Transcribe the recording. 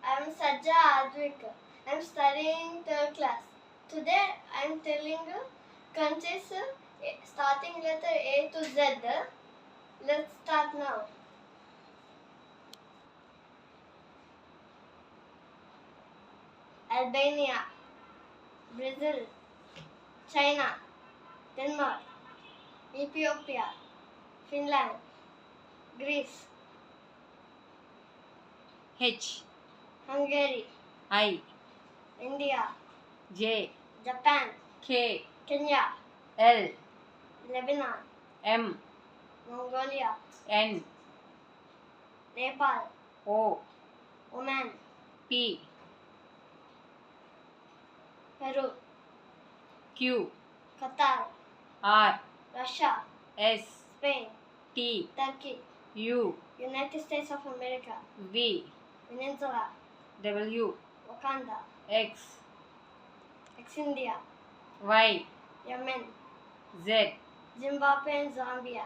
I am Sajja Advik. I am studying third class. Today I am telling countries starting letter A to Z. Let's start now. Albania, Brazil, China, Denmark, Ethiopia, Finland, Greece, H Hungary, I India, J Japan, K Kenya, L Lebanon, M Mongolia, N Nepal, O Oman, P Peru, Q Qatar, R Russia, S Spain, T Turkey, U United States of America, V Venezuela, W Wakanda, X ex-India, Y Yemen, Z Zimbabwe and Zambia,